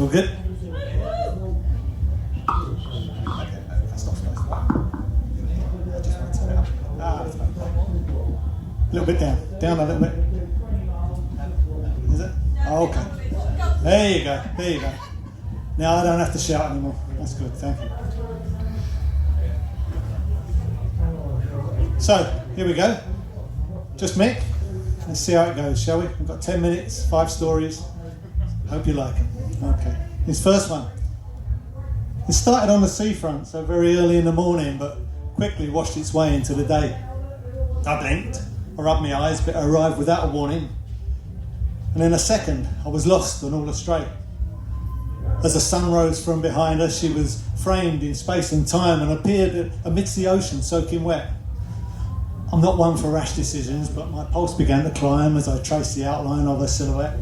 All good? Okay, that's not supposed to. I just want to turn it up. That's fine. A little bit down. Down a little bit. Is it? Oh, okay. There you go. There you go. Now I don't have to shout anymore. That's good. Thank you. So, here we go. Just Mick. Let's see how it goes, shall we? We've got 10 minutes, 5 stories. Hope you like them. Okay. His first one. It started on the seafront, so very early in the morning, but quickly washed its way into the day. I blinked. I rubbed my eyes, but it arrived without a warning. And in a second, I was lost and all astray. As the sun rose from behind us, she was framed in space and time and appeared amidst the ocean, soaking wet. I'm not one for rash decisions, but my pulse began to climb as I traced the outline of her silhouette.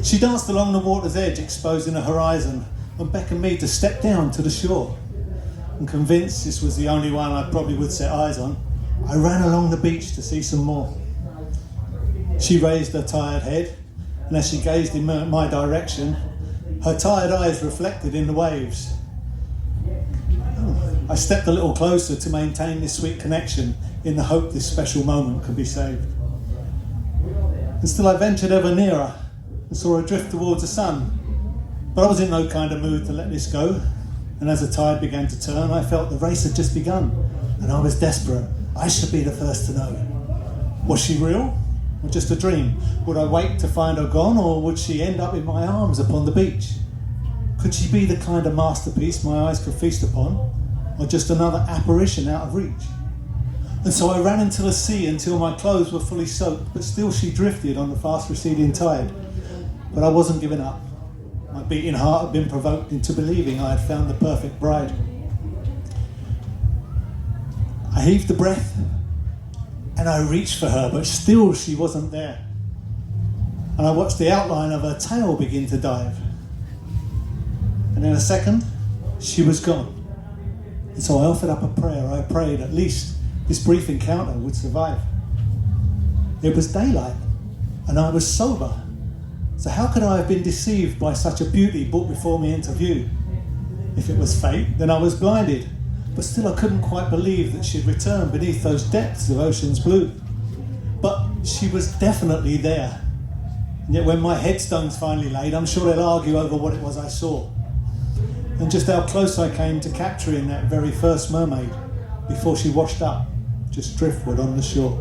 She danced along the water's edge, exposing the horizon, and beckoned me to step down to the shore. And convinced this was the only one I probably would set eyes on, I ran along the beach to see some more. She raised her tired head, and as she gazed in my direction, her tired eyes reflected in the waves. I stepped a little closer to maintain this sweet connection in the hope this special moment could be saved. And still I ventured ever nearer and saw her drift towards the sun. But I was in no kind of mood to let this go. And as the tide began to turn, I felt the race had just begun. And I was desperate. I should be the first to know. Was she real or just a dream? Would I wait to find her gone, or would she end up in my arms upon the beach? Could she be the kind of masterpiece my eyes could feast upon, or just another apparition out of reach? And so I ran into the sea until my clothes were fully soaked, but still she drifted on the fast receding tide. But I wasn't giving up. My beating heart had been provoked into believing I had found the perfect bride. I heaved a breath and I reached for her, but still she wasn't there. And I watched the outline of her tail begin to dive. And in a second, she was gone. And so I offered up a prayer. I prayed at least this brief encounter would survive. It was daylight and I was sober. So how could I have been deceived by such a beauty brought before me into view? If it was fate, then I was blinded. But still I couldn't quite believe that she'd returned beneath those depths of ocean's blue. But she was definitely there. And yet when my headstone's finally laid, I'm sure they'll argue over what it was I saw. And just how close I came to capturing that very first mermaid before she washed up, just driftward on the shore.